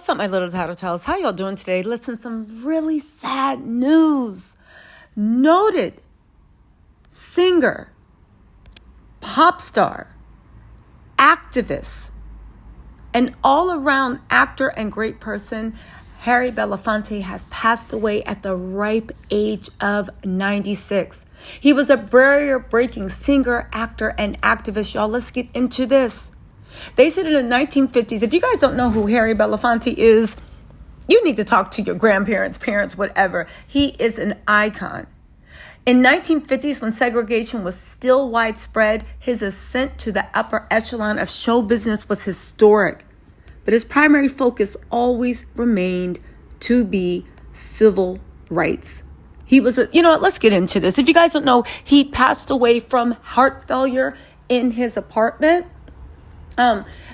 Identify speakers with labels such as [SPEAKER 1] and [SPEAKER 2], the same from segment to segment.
[SPEAKER 1] What's up, my little TisaTells? How y'all doing today? Listen, some really sad news. Noted singer, pop star, activist, and all-around actor and great person, Harry Belafonte, has passed away at the ripe age of 96. He was a barrier-breaking singer, actor, and activist. Y'all, let's get into this. They said in the 1950s, if you guys don't know who Harry Belafonte is, you need to talk to your grandparents, parents, whatever. He is an icon. In 1950s, when segregation was still widespread, his ascent to the upper echelon of show business was historic. But his primary focus always remained to be civil rights. He was let's get into this. If you guys don't know, he passed away from heart failure in his apartment.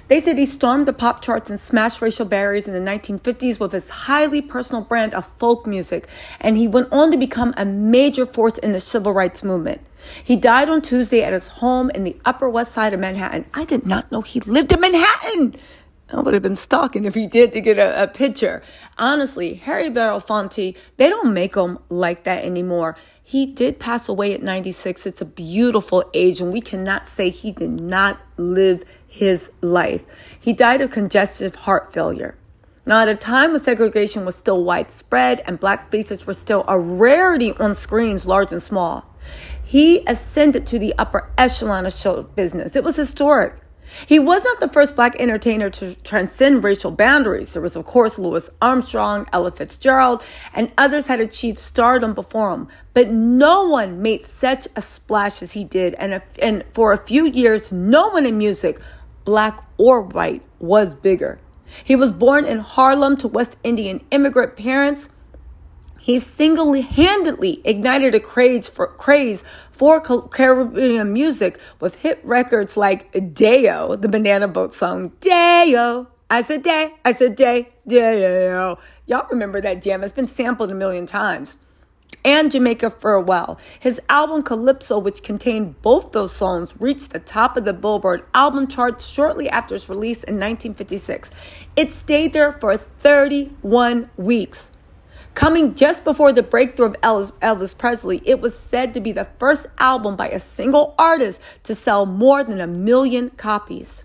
[SPEAKER 1] They said he stormed the pop charts and smashed racial barriers in the 1950s with his highly personal brand of folk music, and he went on to become a major force in the civil rights movement. He died on Tuesday at his home in the Upper West Side of Manhattan. I did not know he lived in Manhattan. I would have been stalking if he did to get a picture. Honestly, Harry Belafonte, they don't make him like that anymore. He did pass away at 96. It's a beautiful age, and we cannot say he did not live his life. He died of congestive heart failure. Now, at a time when segregation was still widespread and black faces were still a rarity on screens, large and small, he ascended to the upper echelon of show business. It was historic. He was not the first black entertainer to transcend racial boundaries. There was, of course, Louis Armstrong, Ella Fitzgerald, and others had achieved stardom before him. But no one made such a splash as he did. And for a few years, no one in music, black or white, was bigger. He was born in Harlem to West Indian immigrant parents. He single-handedly ignited a craze for Caribbean music with hit records like Day-O, the Banana Boat song, Day-O, I said day, Day-O. Y'all remember that jam. It's been sampled a million times. And Jamaica Farewell. His album Calypso, which contained both those songs, reached the top of the Billboard album charts shortly after its release in 1956. It stayed there for 31 weeks. Coming just before the breakthrough of Elvis Presley, it was said to be the first album by a single artist to sell more than 1 million copies.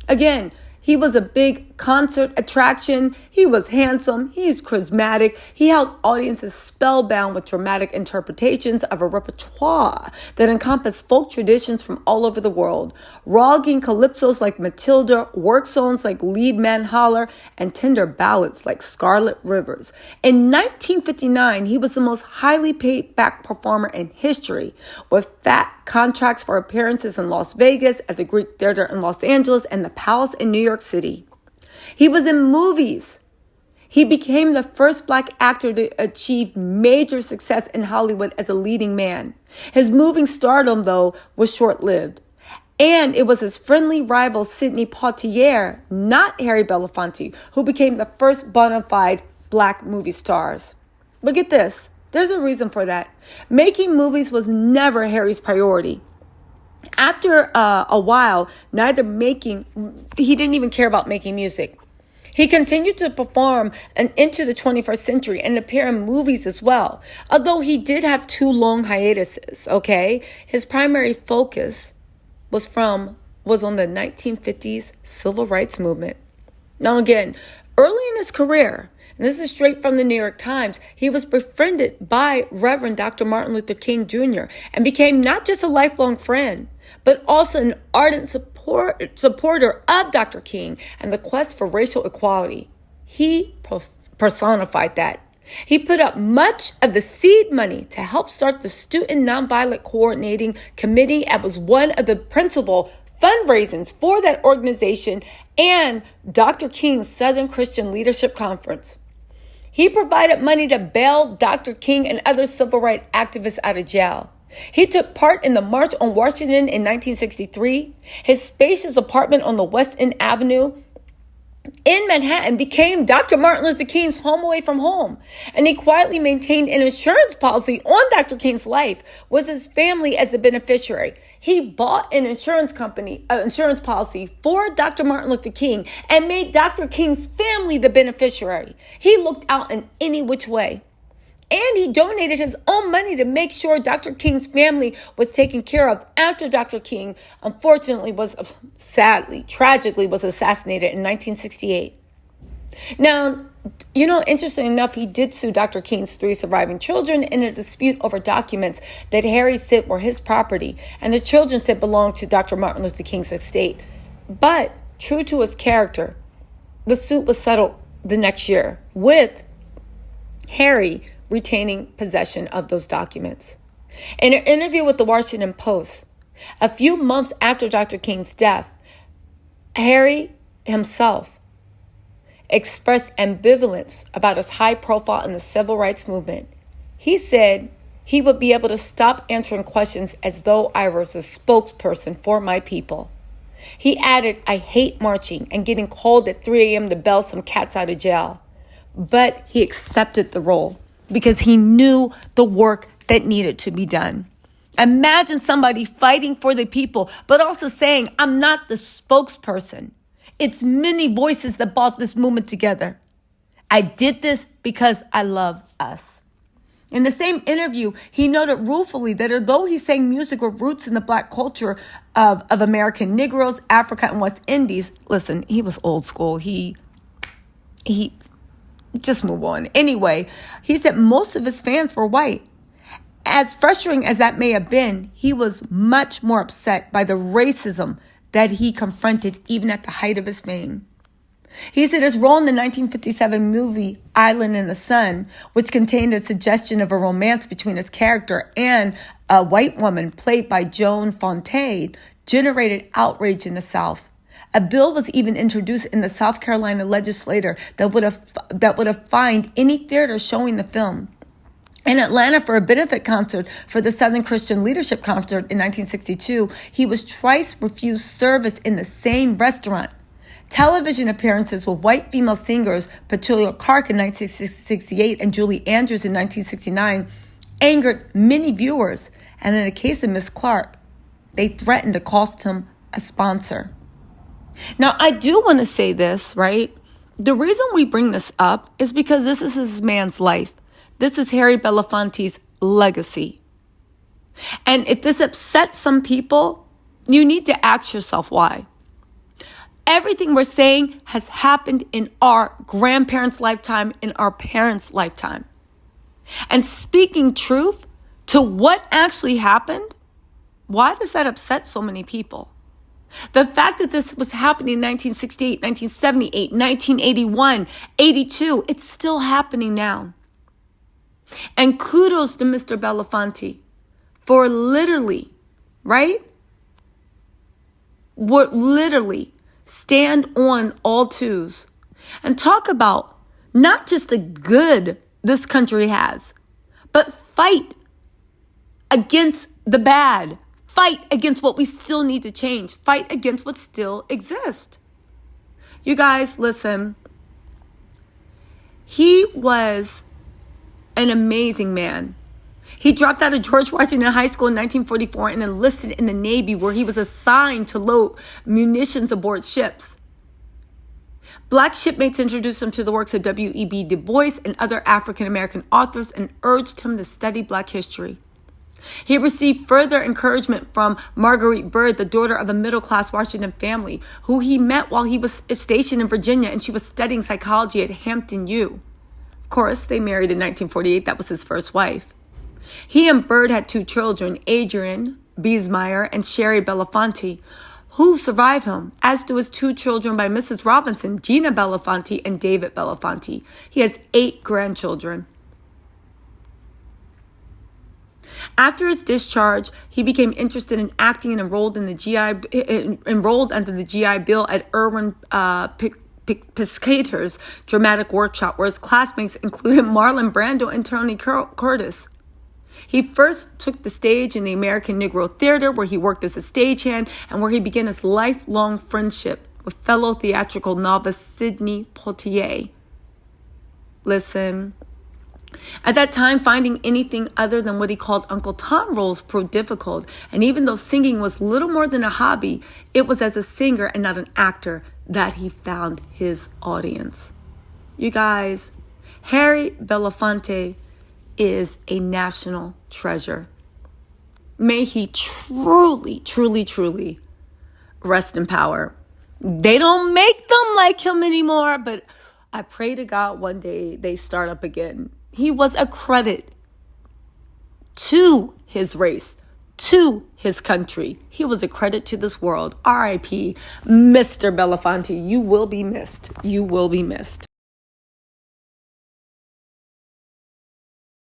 [SPEAKER 1] Again, he was a big concert attraction. He was handsome. He's charismatic. He held audiences spellbound with dramatic interpretations of a repertoire that encompassed folk traditions from all over the world. Rogging calypsos like Matilda, work songs like Lead Man Holler, and tender ballads like Scarlet Rivers. In 1959, he was the most highly paid back performer in history, with fat contracts for appearances in Las Vegas, at the Greek Theater in Los Angeles, and the Palace in New York City. He was in movies. He became the first black actor to achieve major success in Hollywood as a leading man. His moving stardom, though, was short-lived. And it was his friendly rival, Sidney Poitier, not Harry Belafonte, who became the first bona fide black movie stars. But get this. There's a reason for that. Making movies was never Harry's priority. After a while, he didn't even care about making music. He continued to perform into the 21st century and appear in movies as well. Although he did have 2 long hiatuses, okay? His primary focus was on the 1950s civil rights movement. Now again, early in his career, and this is straight from the New York Times, he was befriended by Reverend Dr. Martin Luther King Jr. and became not just a lifelong friend, but also an ardent supporter of Dr. King and the quest for racial equality. He personified that. He put up much of the seed money to help start the Student Nonviolent Coordinating Committee and was one of the principal fundraisings for that organization and Dr. King's Southern Christian Leadership Conference. He provided money to bail Dr. King and other civil rights activists out of jail. He took part in the March on Washington in 1963. His spacious apartment on the West End Avenue in Manhattan became Dr. Martin Luther King's home away from home. And he quietly maintained an insurance policy on Dr. King's life with his family as the beneficiary. He bought an insurance policy for Dr. Martin Luther King and made Dr. King's family the beneficiary. He looked out in any which way. And he donated his own money to make sure Dr. King's family was taken care of after Dr. King, unfortunately, tragically was assassinated in 1968. Now, interesting enough, he did sue Dr. King's 3 surviving children in a dispute over documents that Harry said were his property, and the children said belonged to Dr. Martin Luther King's estate. But true to his character, the suit was settled the next year, with Harry retaining possession of those documents. In an interview with the Washington Post, a few months after Dr. King's death, Harry himself expressed ambivalence about his high profile in the civil rights movement. He said he would be able to stop answering questions as though I was a spokesperson for my people. He added, I hate marching and getting called at 3 a.m. to bail some cats out of jail. But he accepted the role because he knew the work that needed to be done. Imagine somebody fighting for the people, but also saying, I'm not the spokesperson. It's many voices that brought this movement together. I did this because I love us. In the same interview, he noted ruefully that although he sang music with roots in the Black culture of American Negroes, Africa, and West Indies, listen, he was old school. He just move on. Anyway, he said most of his fans were white. As frustrating as that may have been, he was much more upset by the racism that he confronted even at the height of his fame. He said his role in the 1957 movie Island in the Sun, which contained a suggestion of a romance between his character and a white woman played by Joan Fontaine, generated outrage in the South. A bill was even introduced in the South Carolina legislature that would have fined any theater showing the film. In Atlanta, for a benefit concert for the Southern Christian Leadership Concert in 1962, he was twice refused service in the same restaurant. Television appearances with white female singers Petula Clark in 1968 and Julie Andrews in 1969 angered many viewers. And in the case of Miss Clark, they threatened to cost him a sponsor. Now, I do want to say this, right? The reason we bring this up is because this is this man's life. This is Harry Belafonte's legacy. And if this upsets some people, you need to ask yourself why. Everything we're saying has happened in our grandparents' lifetime, in our parents' lifetime. And speaking truth to what actually happened, why does that upset so many people? The fact that this was happening in 1968, 1978, 1981, 82, it's still happening now. And kudos to Mr. Belafonte for literally stand on all twos and talk about not just the good this country has, but fight against the bad. Fight against what we still need to change. Fight against what still exists. You guys, listen. He was an amazing man. He dropped out of George Washington High School in 1944 and enlisted in the Navy, where he was assigned to load munitions aboard ships. Black shipmates introduced him to the works of W.E.B. Du Bois and other African-American authors and urged him to study Black history. He received further encouragement from Marguerite Byrd, the daughter of a middle-class Washington family, who he met while he was stationed in Virginia, and she was studying psychology at Hampton U. Of course, they married in 1948. That was his first wife. He and Byrd had 2 children, Adrian Biesmeyer and Sherry Belafonte, who survive him, as do his 2 children by Mrs. Robinson, Gina Belafonte and David Belafonte. He has 8 grandchildren. After his discharge, he became interested in acting and enrolled under the GI Bill at Irwin Piscator's dramatic workshop, where his classmates included Marlon Brando and Tony Curtis. He first took the stage in the American Negro Theater, where he worked as a stagehand and where he began his lifelong friendship with fellow theatrical novice Sidney Poitier. Listen, at that time, finding anything other than what he called Uncle Tom roles proved difficult. And even though singing was little more than a hobby, it was as a singer and not an actor that he found his audience. You guys, Harry Belafonte is a national treasure. May he truly, truly, truly rest in power. They don't make them like him anymore, but I pray to God one day they start up again. He was a credit to his race, to his country. He was a credit to this world. R.I.P. Mr. Belafonte. You will be missed. You will be missed.